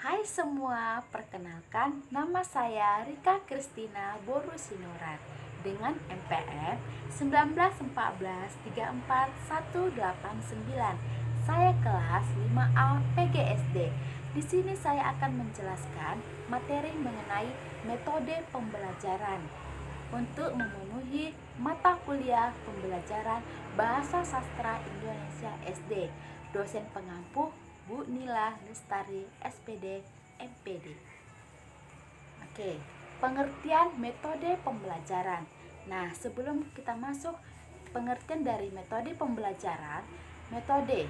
Hai semua, perkenalkan nama saya Rika Kristina Boru Sinurat dengan NPM 1914189. Saya kelas 5A PGSD. Di sini saya akan menjelaskan materi mengenai metode pembelajaran untuk memenuhi mata kuliah pembelajaran Bahasa Sastra Indonesia SD. Dosen pengampu Bu Nila Lestari SPD MPD. Oke, pengertian metode pembelajaran. Nah, sebelum kita masuk pengertian dari metode pembelajaran, metode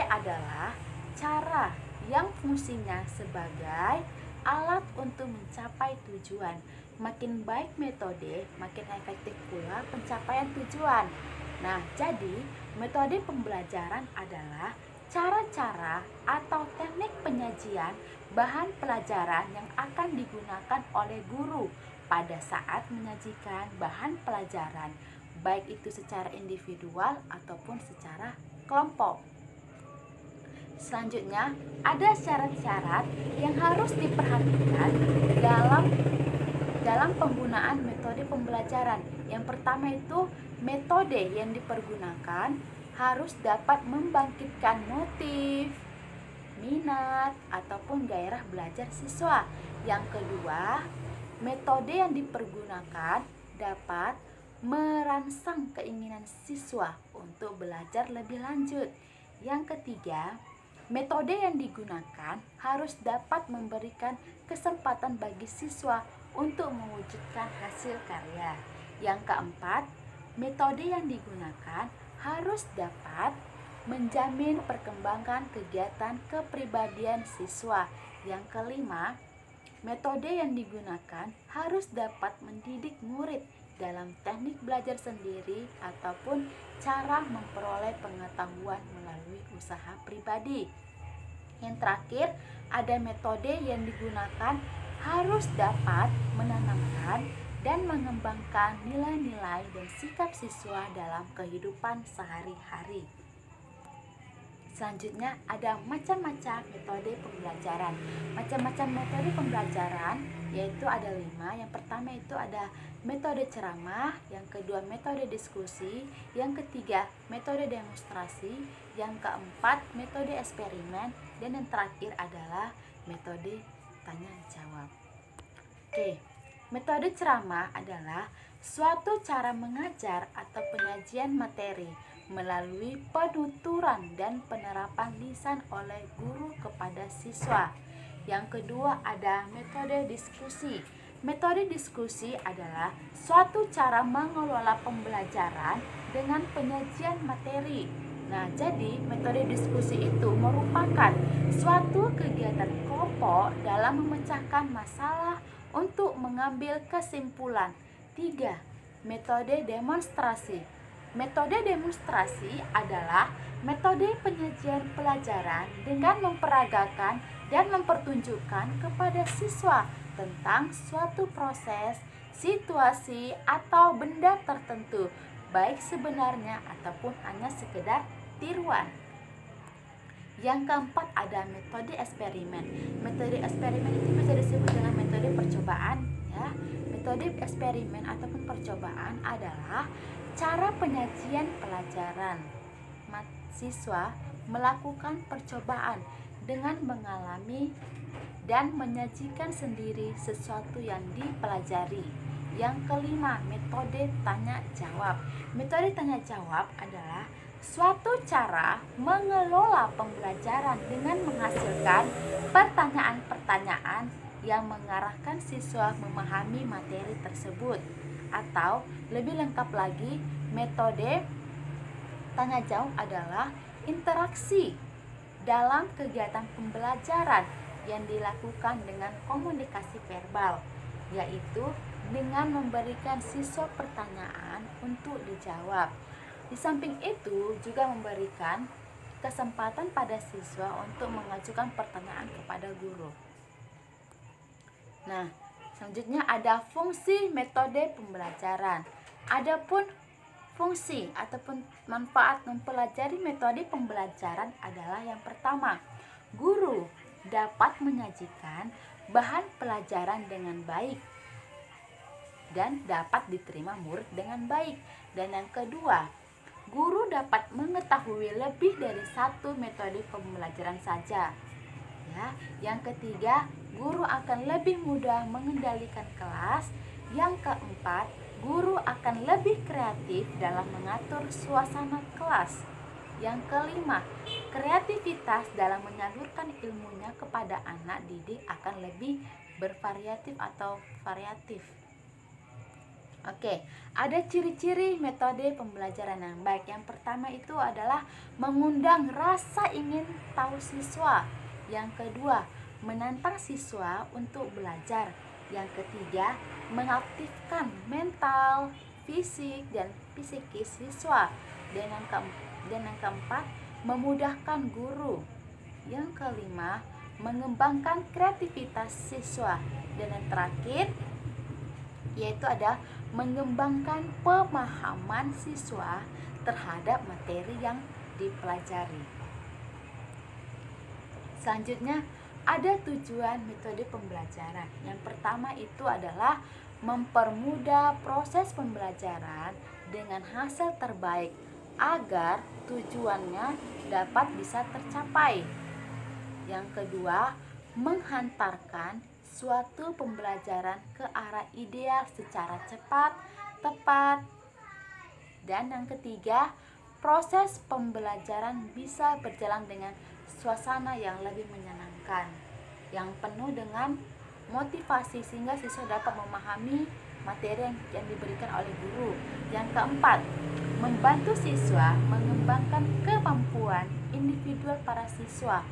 adalah cara yang fungsinya sebagai alat untuk mencapai tujuan. Makin baik metode, makin efektif pula pencapaian tujuan. Nah, jadi metode pembelajaran adalah cara-cara atau teknik penyajian bahan pelajaran yang akan digunakan oleh guru pada saat menyajikan bahan pelajaran, baik itu secara individual ataupun secara kelompok. Selanjutnya, ada syarat-syarat yang harus diperhatikan dalam penggunaan metode pembelajaran. Yang pertama itu, metode yang dipergunakan harus dapat membangkitkan motif, minat, ataupun gairah belajar siswa. Yang kedua, metode yang dipergunakan dapat merangsang keinginan siswa untuk belajar lebih lanjut. Yang ketiga, metode yang digunakan harus dapat memberikan kesempatan bagi siswa untuk mewujudkan hasil karya. Yang keempat, metode yang digunakan harus dapat menjamin perkembangan kegiatan kepribadian siswa. Yang kelima, metode yang digunakan harus dapat mendidik murid dalam teknik belajar sendiri ataupun cara memperoleh pengetahuan melalui usaha pribadi. Yang terakhir, ada metode yang digunakan harus dapat menanamkan dan mengembangkan nilai-nilai dan sikap siswa dalam kehidupan sehari-hari. Selanjutnya ada macam-macam metode pembelajaran. Macam-macam metode pembelajaran yaitu ada 5. Yang pertama itu ada metode ceramah, yang kedua metode diskusi, yang ketiga metode demonstrasi, yang keempat metode eksperimen, dan yang terakhir adalah metode tanya jawab. Oke, metode ceramah adalah suatu cara mengajar atau penyajian materi melalui penuturan dan penerapan lisan oleh guru kepada siswa. Yang kedua ada metode diskusi. Metode diskusi adalah suatu cara mengelola pembelajaran dengan penyajian materi. Nah, jadi metode diskusi itu merupakan suatu kegiatan kelompok dalam memecahkan masalah untuk mengambil kesimpulan. 3. Metode demonstrasi. Metode demonstrasi adalah metode penyajian pelajaran dengan memperagakan dan mempertunjukkan kepada siswa tentang suatu proses, situasi, atau benda tertentu, baik sebenarnya ataupun hanya sekedar tiruan. Yang keempat ada metode eksperimen. Metode eksperimen itu bisa disebut dengan metode percobaan, ya. Metode eksperimen ataupun percobaan adalah cara penyajian pelajaran. Siswa melakukan percobaan dengan mengalami dan menyajikan sendiri sesuatu yang dipelajari. Yang kelima, metode tanya jawab. Metode tanya jawab adalah suatu cara mengelola pembelajaran dengan menghasilkan pertanyaan-pertanyaan yang mengarahkan siswa memahami materi tersebut. Atau lebih lengkap lagi, metode tanya jawab adalah interaksi dalam kegiatan pembelajaran yang dilakukan dengan komunikasi verbal, yaitu dengan memberikan siswa pertanyaan untuk dijawab. Di samping itu juga memberikan kesempatan pada siswa untuk mengajukan pertanyaan kepada guru. Nah, selanjutnya ada fungsi metode pembelajaran. Adapun fungsi ataupun manfaat mempelajari metode pembelajaran adalah yang pertama, guru dapat menyajikan bahan pelajaran dengan baik dan dapat diterima murid dengan baik. Dan yang kedua, guru dapat mengetahui lebih dari satu metode pembelajaran saja. Ya, yang ketiga, guru akan lebih mudah mengendalikan kelas. Yang keempat, guru akan lebih kreatif dalam mengatur suasana kelas. Yang kelima, kreativitas dalam menyalurkan ilmunya kepada anak didik akan lebih bervariatif atau variatif. Oke, ada ciri-ciri metode pembelajaran yang baik. Yang pertama itu adalah mengundang rasa ingin tahu siswa. Yang kedua, menantang siswa untuk belajar. Yang ketiga, mengaktifkan mental, fisik, dan psikis siswa. Dan yang keempat, memudahkan guru. Yang kelima, mengembangkan kreativitas siswa. Dan yang terakhir, yaitu ada mengembangkan pemahaman siswa terhadap materi yang dipelajari. Selanjutnya, ada tujuan metode pembelajaran. Yang pertama itu adalah mempermudah proses pembelajaran dengan hasil terbaik agar tujuannya dapat bisa tercapai. Yang kedua, menghantarkan suatu pembelajaran ke arah ideal secara cepat, tepat. Dan yang ketiga, proses pembelajaran bisa berjalan dengan suasana yang lebih menyenangkan, yang penuh dengan motivasi sehingga siswa dapat memahami materi yang diberikan oleh guru. Yang keempat, membantu siswa mengembangkan kemampuan individual para siswa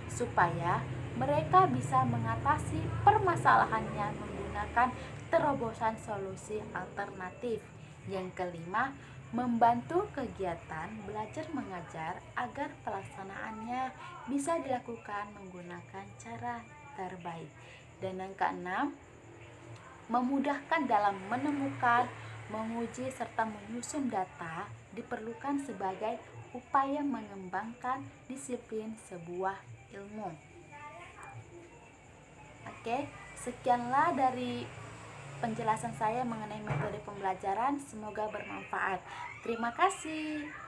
supaya mereka bisa mengatasi permasalahannya menggunakan terobosan solusi alternatif. Yang kelima, membantu kegiatan belajar mengajar agar pelaksanaannya bisa dilakukan menggunakan cara terbaik. Dan yang keenam, memudahkan dalam menemukan, menguji, serta menyusun data diperlukan sebagai upaya mengembangkan disiplin sebuah ilmu. Oke, sekianlah dari penjelasan saya mengenai metode pembelajaran. Semoga bermanfaat. Terima kasih.